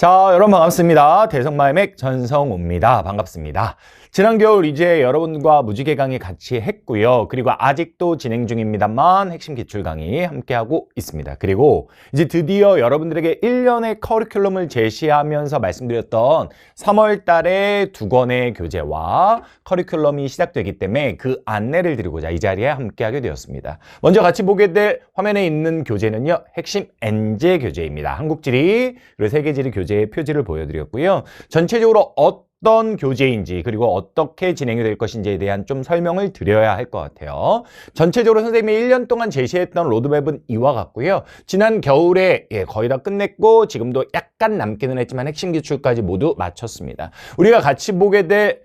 자, 여러분 반갑습니다. 대성마의 맥 전성우입니다. 반갑습니다. 지난 겨울 이제 여러분과 무지개 강의 같이 했고요. 그리고 아직도 진행 중입니다만 핵심 기출 강의 함께하고 있습니다. 그리고 이제 드디어 여러분들에게 1년의 커리큘럼을 제시하면서 말씀드렸던 3월 달에 2권의 교재와 커리큘럼이 시작되기 때문에 그 안내를 드리고자 이 자리에 함께하게 되었습니다. 먼저 같이 보게 될 화면에 있는 교재는요. 핵심 엔제 교재입니다. 한국지리 그리고 세계지리 교재의 표지를 보여드렸고요. 전체적으로 어떤 교재인지 그리고 어떻게 진행이 될 것인지에 대한 좀 설명을 드려야 할 것 같아요. 전체적으로 선생님이 1년 동안 제시했던 로드맵은 이와 같고요. 지난 겨울에 거의 다 끝냈고 지금도 약간 남기는 했지만 핵심 기출까지 모두 마쳤습니다. 우리가 같이 보게 될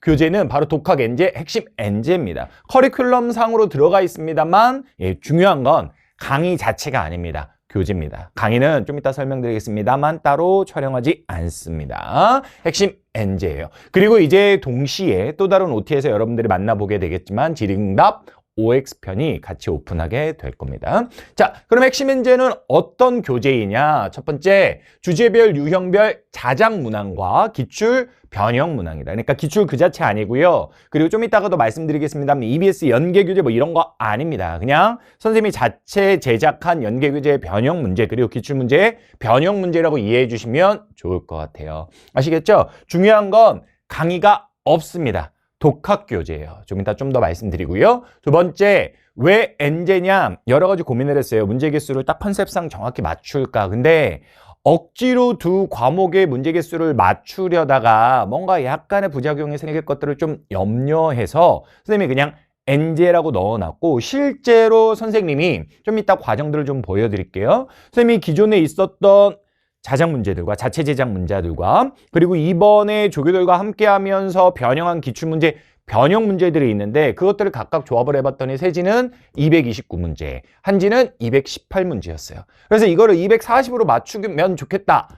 교재는 바로 독학 엔제, 핵심 엔제입니다. 커리큘럼 상으로 들어가 있습니다만 중요한 건 강의 자체가 아닙니다. 교재입니다. 강의는 좀 이따 설명드리겠습니다만 따로 촬영하지 않습니다. 핵심 엔제예요. 그리고 이제 동시에 또 다른 OT에서 여러분들이 만나보게 되겠지만 지능답 OX편이 같이 오픈하게 될 겁니다. 자, 그럼 핵심 엔제는 어떤 교재이냐? 첫 번째, 주제별, 유형별 자작 문항과 기출 변형 문항이다. 그러니까 기출 그 자체 아니고요. 그리고 좀 이따가도 말씀드리겠습니다만 EBS 연계 교재 뭐 이런 거 아닙니다. 그냥 선생님이 자체 제작한 연계 교재 변형 문제 그리고 기출 문제 변형 문제라고 이해해 주시면 좋을 것 같아요. 아시겠죠? 중요한 건 강의가 없습니다. 독학 교재예요. 좀 이따 좀 더 말씀드리고요. 두 번째, 왜 엔제냐? 여러 가지 고민을 했어요. 문제 개수를 딱 컨셉상 정확히 맞출까? 근데 억지로 두 과목의 문제 개수를 맞추려다가 뭔가 약간의 부작용이 생길 것들을 좀 염려해서 선생님이 그냥 엔제라고 넣어놨고 실제로 선생님이 좀 이따 과정들을 좀 보여드릴게요. 선생님이 기존에 있었던 자작 문제들과 자체 제작 문제들과 그리고 이번에 조교들과 함께 하면서 변형한 기출문제 변형 문제들이 있는데 그것들을 각각 조합을 해봤더니 세지는 229문제, 한지는 218문제였어요. 그래서 이거를 240으로 맞추면 좋겠다.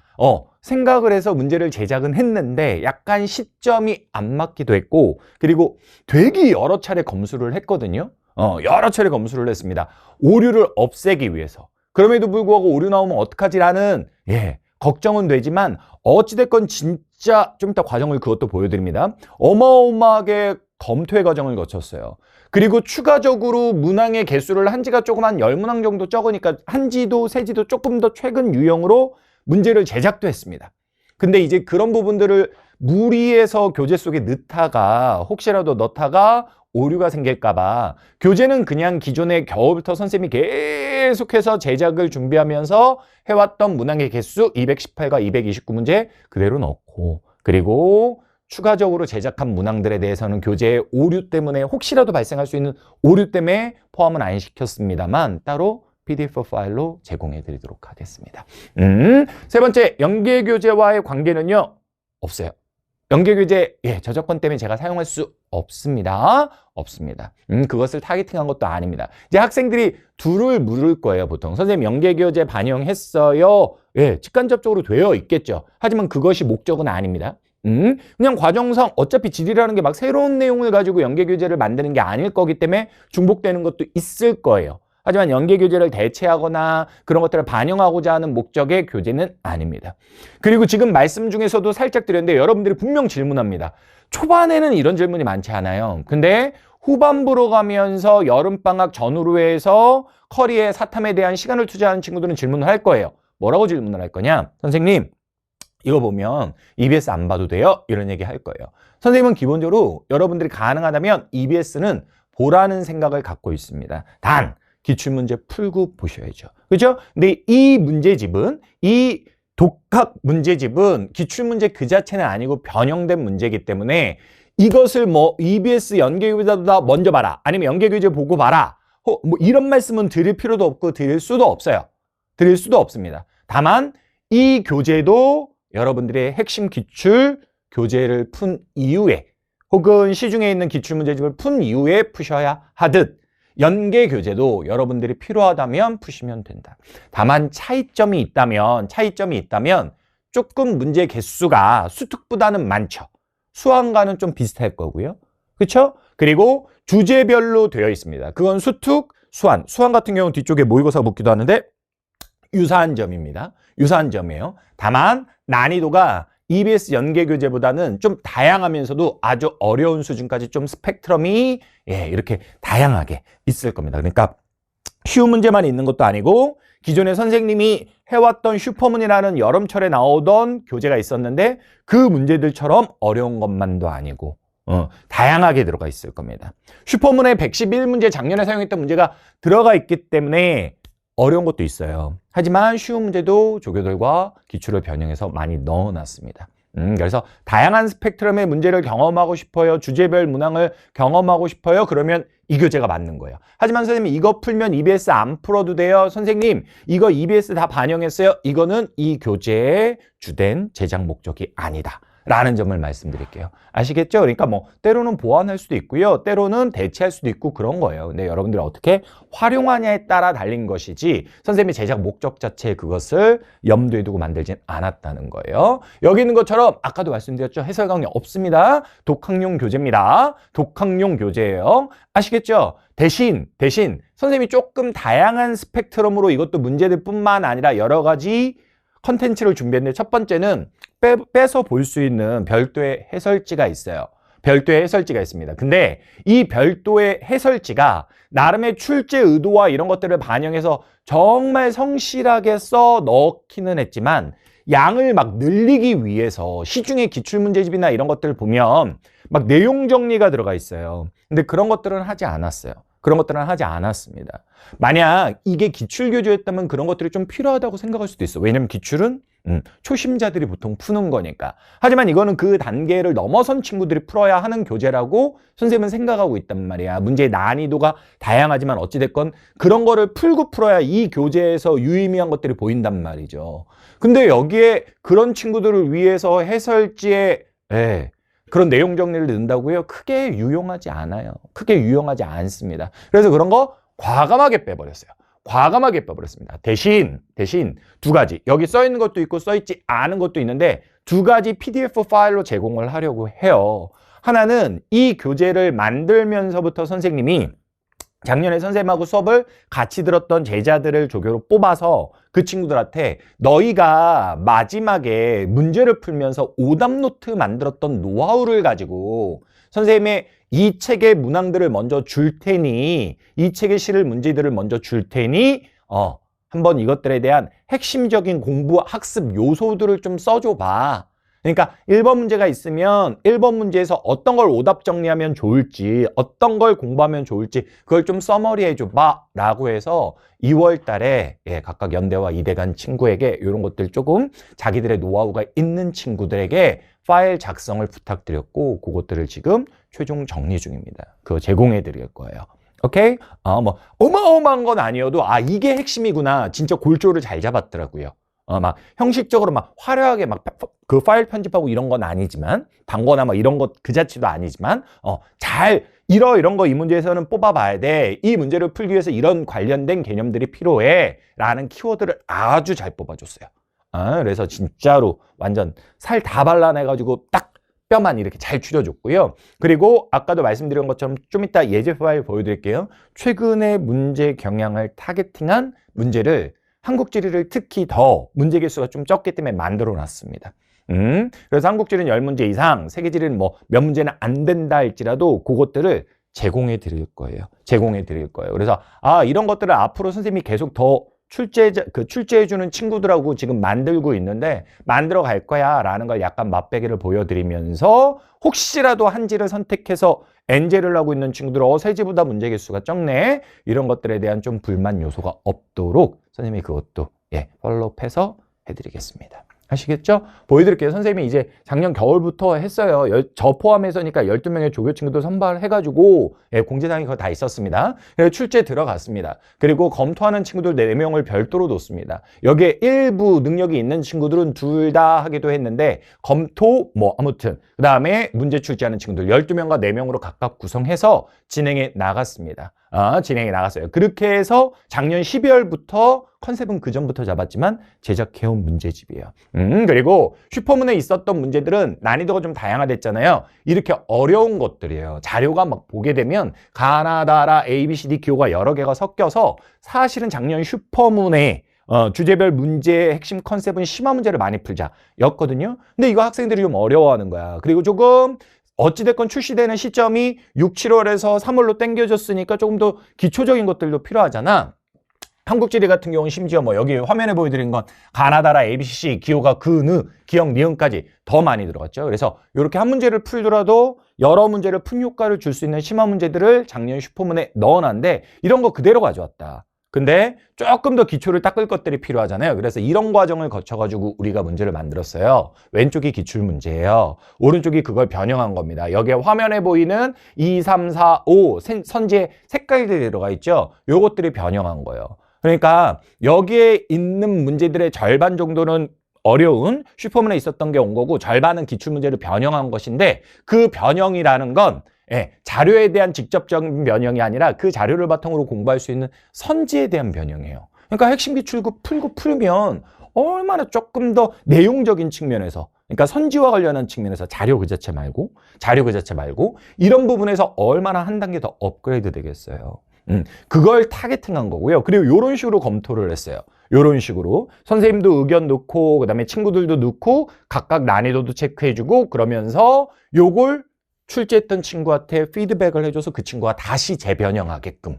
생각을 해서 문제를 제작은 했는데 약간 시점이 안 맞기도 했고 그리고 되게 여러 차례 검수를 했거든요. 여러 차례 검수를 했습니다. 오류를 없애기 위해서. 그럼에도 불구하고 오류 나오면 어떡하지라는 걱정은 되지만 어찌됐건 진짜 좀 이따 과정을 그것도 보여드립니다. 어마어마하게 검토의 과정을 거쳤어요. 그리고 추가적으로 문항의 개수를 한지가 조금 한 10문항 정도 적으니까 한지도 세지도 조금 더 최근 유형으로 문제를 제작도 했습니다. 근데 이제 그런 부분들을 무리해서 교재 속에 혹시라도 넣다가 오류가 생길까봐 교재는 그냥 기존에 겨울부터 선생님이 계속해서 제작을 준비하면서 해왔던 문항의 개수 218과 229문제 그대로 넣고 그리고 추가적으로 제작한 문항들에 대해서는 교재의 오류 때문에 혹시라도 발생할 수 있는 오류 때문에 포함은 안 시켰습니다만 따로 PDF 파일로 제공해 드리도록 하겠습니다. 세 번째, 연계교재와의 관계는요? 없어요. 연계교재 저작권 때문에 제가 사용할 수 없습니다. 그것을 타겟팅한 것도 아닙니다. 이제 학생들이 둘을 물을 거예요. 보통 선생님 연계교재 반영했어요. 직간접적으로 되어 있겠죠. 하지만 그것이 목적은 아닙니다. 그냥 과정상 어차피 지리라는 게 막 새로운 내용을 가지고 연계교재를 만드는 게 아닐 거기 때문에 중복되는 것도 있을 거예요. 하지만 연계교재를 대체하거나 그런 것들을 반영하고자 하는 목적의 교재는 아닙니다. 그리고 지금 말씀 중에서도 살짝 드렸는데 여러분들이 분명 질문합니다. 초반에는 이런 질문이 많지 않아요. 근데 후반부로 가면서 여름방학 전후로 해서 커리에 사탐에 대한 시간을 투자하는 친구들은 질문을 할 거예요. 뭐라고 질문을 할 거냐? 선생님, 이거 보면 EBS 안 봐도 돼요? 이런 얘기 할 거예요. 선생님은 기본적으로 여러분들이 가능하다면 EBS는 보라는 생각을 갖고 있습니다. 단 기출문제 풀고 보셔야죠. 그죠? 근데 이 문제집은 이 독학 문제집은 기출문제 그 자체는 아니고 변형된 문제이기 때문에 이것을 뭐 EBS 연계교재보다 먼저 봐라 아니면 연계교재 보고 봐라 뭐 이런 말씀은 드릴 필요도 없고 드릴 수도 없어요. 드릴 수도 없습니다. 다만 이 교재도 여러분들의 핵심 기출 교재를 푼 이후에 혹은 시중에 있는 기출문제집을 푼 이후에 푸셔야 하듯 연계 교재도 여러분들이 필요하다면 푸시면 된다. 다만 차이점이 있다면 조금 문제 개수가 수특보다는 많죠. 수학과는 좀 비슷할 거고요. 그렇죠? 그리고 주제별로 되어 있습니다. 그건 수특, 수한 같은 경우는 뒤쪽에 모의고사 묻기도 하는데 유사한 점입니다. 유사한 점이에요. 다만 난이도가 EBS 연계 교재보다는 좀 다양하면서도 아주 어려운 수준까지 좀 스펙트럼이 이렇게 다양하게 있을 겁니다. 그러니까 쉬운 문제만 있는 것도 아니고 기존에 선생님이 해왔던 슈퍼문이라는 여름철에 나오던 교재가 있었는데 그 문제들처럼 어려운 것만도 아니고 다양하게 들어가 있을 겁니다. 슈퍼문에 111문제 작년에 사용했던 문제가 들어가 있기 때문에 어려운 것도 있어요. 하지만 쉬운 문제도 조교들과 기출을 변형해서 많이 넣어놨습니다. 그래서 다양한 스펙트럼의 문제를 경험하고 싶어요. 주제별 문항을 경험하고 싶어요. 그러면 이 교재가 맞는 거예요. 하지만 선생님 이거 풀면 EBS 안 풀어도 돼요. 선생님 이거 EBS 다 반영했어요. 이거는 이 교재의 주된 제작 목적이 아니다. 라는 점을 말씀드릴게요. 아시겠죠? 그러니까 뭐 때로는 보완할 수도 있고요. 때로는 대체할 수도 있고 그런 거예요. 근데 여러분들이 어떻게 활용하냐에 따라 달린 것이지 선생님의 제작 목적 자체에 그것을 염두에 두고 만들진 않았다는 거예요. 여기 있는 것처럼 아까도 말씀드렸죠. 해설 강의 없습니다. 독학용 교재입니다. 독학용 교재예요. 아시겠죠? 대신 선생님이 조금 다양한 스펙트럼으로 이것도 문제들 뿐만 아니라 여러 가지 컨텐츠를 준비했는데 첫 번째는 빼서 볼 수 있는 별도의 해설지가 있어요. 별도의 해설지가 있습니다. 근데 이 별도의 해설지가 나름의 출제 의도와 이런 것들을 반영해서 정말 성실하게 써 넣기는 했지만 양을 막 늘리기 위해서 시중의 기출문제집이나 이런 것들을 보면 막 내용 정리가 들어가 있어요. 근데 그런 것들은 하지 않았어요. 그런 것들은 하지 않았습니다. 만약 이게 기출교재였다면 그런 것들이 좀 필요하다고 생각할 수도 있어. 왜냐면 기출은 초심자들이 보통 푸는 거니까. 하지만 이거는 그 단계를 넘어선 친구들이 풀어야 하는 교재라고 선생님은 생각하고 있단 말이야. 문제의 난이도가 다양하지만 어찌됐건 그런 거를 풀고 풀어야 이 교재에서 유의미한 것들이 보인단 말이죠. 근데 여기에 그런 친구들을 위해서 해설지에 그런 내용 정리를 넣는다고요? 크게 유용하지 않아요. 크게 유용하지 않습니다. 그래서 그런 거 과감하게 빼버렸어요. 과감하게 빼버렸습니다. 대신 두 가지. 여기 써 있는 것도 있고 써 있지 않은 것도 있는데 두 가지 PDF 파일로 제공을 하려고 해요. 하나는 이 교재를 만들면서부터 선생님이 작년에 선생님하고 수업을 같이 들었던 제자들을 조교로 뽑아서 그 친구들한테 너희가 마지막에 문제를 풀면서 오답노트 만들었던 노하우를 가지고 선생님의 이 책의 문항들을 먼저 줄 테니 이 책에 실을 문제들을 먼저 줄 테니 한번 이것들에 대한 핵심적인 공부 학습 요소들을 좀 써줘 봐. 그러니까 1번 문제가 있으면 1번 문제에서 어떤 걸 오답 정리하면 좋을지 어떤 걸 공부하면 좋을지 그걸 좀 써머리 해줘봐 라고 해서 2월 달에 각각 연대와 이대 간 친구에게 이런 것들 조금 자기들의 노하우가 있는 친구들에게 파일 작성을 부탁드렸고 그것들을 지금 최종 정리 중입니다. 그거 제공해 드릴 거예요. 오케이? 뭐 어마어마한 건 아니어도 이게 핵심이구나. 진짜 골조를 잘 잡았더라고요. 막 형식적으로 막 화려하게 막 그 파일 편집하고 이런 건 아니지만 방거나 막 이런 것 그 자체도 아니지만 잘 이런 거 이 문제에서는 뽑아봐야 돼. 이 문제를 풀기 위해서 이런 관련된 개념들이 필요해. 라는 키워드를 아주 잘 뽑아줬어요. 그래서 진짜로 완전 살 다 발라내가지고 딱 뼈만 이렇게 잘 추려줬고요. 그리고 아까도 말씀드린 것처럼 좀 이따 예제 파일 보여드릴게요. 최근의 문제 경향을 타겟팅한 문제를 한국지리를 특히 더 문제 개수가 좀 적기 때문에 만들어 놨습니다. 그래서 한국지리는 10문제 이상, 세계지리는 뭐 몇 문제는 안 된다 할지라도 그것들을 제공해 드릴 거예요. 제공해 드릴 거예요. 그래서 이런 것들을 앞으로 선생님이 계속 더 출제해주는 친구들하고 지금 만들고 있는데 만들어 갈 거야 라는 걸 약간 맛배기를 보여드리면서 혹시라도 한지를 선택해서 N제를 하고 있는 친구들은 세지보다 문제 개수가 적네 이런 것들에 대한 좀 불만 요소가 없도록 선생님이 그것도 팔로우해서 해드리겠습니다. 아시겠죠? 보여드릴게요. 선생님이 이제 작년 겨울부터 했어요. 저 포함해서니까 12명의 조교 친구들 선발해가지고 공지사항이 그거 다 있었습니다. 그래서 출제 들어갔습니다. 그리고 검토하는 친구들 4명을 별도로 뒀습니다. 여기에 일부 능력이 있는 친구들은 둘 다 하기도 했는데 검토 아무튼 그 다음에 문제 출제하는 친구들 12명과 4명으로 각각 구성해서 진행해 나갔습니다. 진행해 나갔어요. 그렇게 해서 작년 12월부터 컨셉은 그 전부터 잡았지만 제작해온 문제집이에요. 그리고 슈퍼문에 있었던 문제들은 난이도가 좀 다양화됐잖아요. 이렇게 어려운 것들이에요. 자료가 막 보게 되면 가나다라 ABCD 기호가 여러 개가 섞여서 사실은 작년 슈퍼문에 주제별 문제의 핵심 컨셉은 심화 문제를 많이 풀자 였거든요. 근데 이거 학생들이 좀 어려워하는 거야. 그리고 조금 어찌됐건 출시되는 시점이 6, 7월에서 3월로 당겨졌으니까 조금 더 기초적인 것들도 필요하잖아. 한국지리 같은 경우는 심지어 뭐 여기 화면에 보여드린 건 가나다라, ABC, 기호가 그, 느, 기역, 니은까지 더 많이 들어갔죠. 그래서 이렇게 한 문제를 풀더라도 여러 문제를 푼 효과를 줄 수 있는 심화 문제들을 작년 슈퍼문에 넣어놨는데 이런 거 그대로 가져왔다. 근데 조금 더 기초를 닦을 것들이 필요하잖아요. 그래서 이런 과정을 거쳐가지고 우리가 문제를 만들었어요. 왼쪽이 기출문제예요. 오른쪽이 그걸 변형한 겁니다. 여기에 화면에 보이는 2, 3, 4, 5 선지의 색깔들이 들어가 있죠. 요것들이 변형한 거예요. 그러니까 여기에 있는 문제들의 절반 정도는 어려운 슈퍼문에 있었던 게 온 거고 절반은 기출문제를 변형한 것인데 그 변형이라는 건 자료에 대한 직접적인 변형이 아니라 그 자료를 바탕으로 공부할 수 있는 선지에 대한 변형이에요. 그러니까 핵심 기출구 풀면 얼마나 조금 더 내용적인 측면에서 그러니까 선지와 관련한 측면에서 자료 그 자체 말고 이런 부분에서 얼마나 한 단계 더 업그레이드 되겠어요. 그걸 타겟팅한 거고요. 그리고 이런 식으로 검토를 했어요. 이런 식으로 선생님도 의견 넣고 그다음에 친구들도 넣고 각각 난이도도 체크해주고 그러면서 요걸 출제했던 친구한테 피드백을 해줘서 그 친구가 다시 재변형하게끔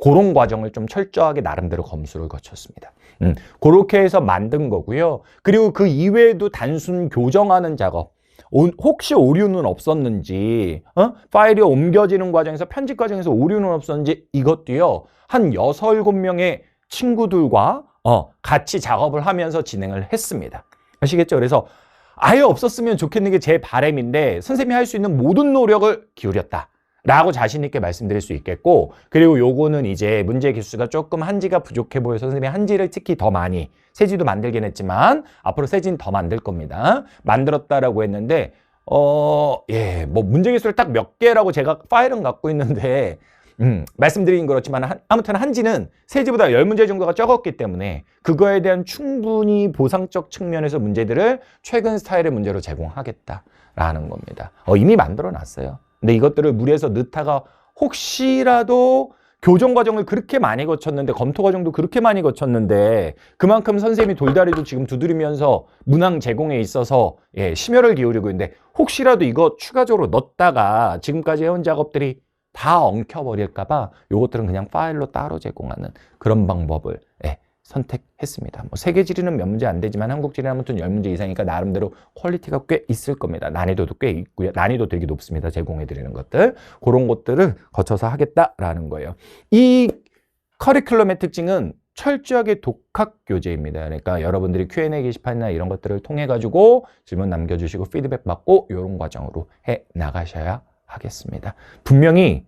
그런 과정을 좀 철저하게 나름대로 검수를 거쳤습니다. 그렇게 해서 만든 거고요. 그리고 그 이외에도 단순 교정하는 작업 혹시 오류는 없었는지 파일이 옮겨지는 과정에서 편집 과정에서 오류는 없었는지 이것도요. 한 6, 7명의 친구들과 같이 작업을 하면서 진행을 했습니다. 아시겠죠? 그래서 아예 없었으면 좋겠는 게 제 바람인데 선생님이 할 수 있는 모든 노력을 기울였다 라고 자신 있게 말씀드릴 수 있겠고 그리고 요거는 이제 문제 개수가 조금 한지가 부족해 보여서 선생님이 한지를 특히 더 많이 세지도 만들긴 했지만 앞으로 세지는 더 만들 겁니다. 만들었다라고 했는데 뭐 문제 개수를 딱 몇 개라고 제가 파일은 갖고 있는데 말씀드린 그렇지만 아무튼 한지는 세지보다 10문제 정도가 적었기 때문에 그거에 대한 충분히 보상적 측면에서 문제들을 최근 스타일의 문제로 제공하겠다라는 겁니다. 이미 만들어 놨어요. 근데 이것들을 무리해서 넣다가 혹시라도 교정 과정을 그렇게 많이 거쳤는데 검토 과정도 그렇게 많이 거쳤는데 그만큼 선생님이 돌다리도 지금 두드리면서 문항 제공에 있어서 심혈을 기울이고 있는데 혹시라도 이거 추가적으로 넣었다가 지금까지 해온 작업들이 다 엉켜버릴까 봐 요것들은 그냥 파일로 따로 제공하는 그런 방법을 선택했습니다. 뭐 세계지리는 몇 문제 안 되지만 한국지리는 아무튼 10문제 이상이니까 나름대로 퀄리티가 꽤 있을 겁니다. 난이도도 꽤 있고요. 난이도 되게 높습니다. 제공해드리는 것들. 그런 것들을 거쳐서 하겠다라는 거예요. 이 커리큘럼의 특징은 철저하게 독학 교재입니다. 그러니까 여러분들이 Q&A 게시판이나 이런 것들을 통해 가지고 질문 남겨주시고 피드백 받고 이런 과정으로 해 나가셔야 하겠습니다. 분명히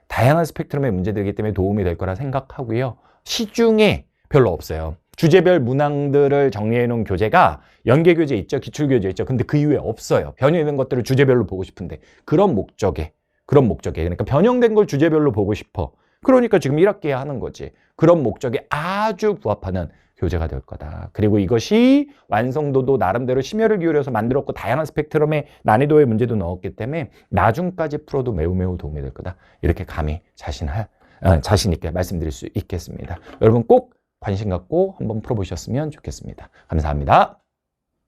다양한 스펙트럼의 문제들이기 때문에 도움이 될 거라 생각하고요. 시중에 별로 없어요. 주제별 문항들을 정리해 놓은 교재가 연계교재 있죠. 기출교재 있죠. 근데 그 이후에 없어요. 변형된 것들을 주제별로 보고 싶은데 그런 목적에 그러니까 변형된 걸 주제별로 보고 싶어. 그러니까 지금 1학기에 하는 거지. 그런 목적에 아주 부합하는 교재가 될 거다. 그리고 이것이 완성도도 나름대로 심혈을 기울여서 만들었고 다양한 스펙트럼의 난이도의 문제도 넣었기 때문에 나중까지 풀어도 매우 도움이 될 거다. 이렇게 감히 자신 있게 말씀드릴 수 있겠습니다. 여러분 꼭 관심 갖고 한번 풀어보셨으면 좋겠습니다. 감사합니다.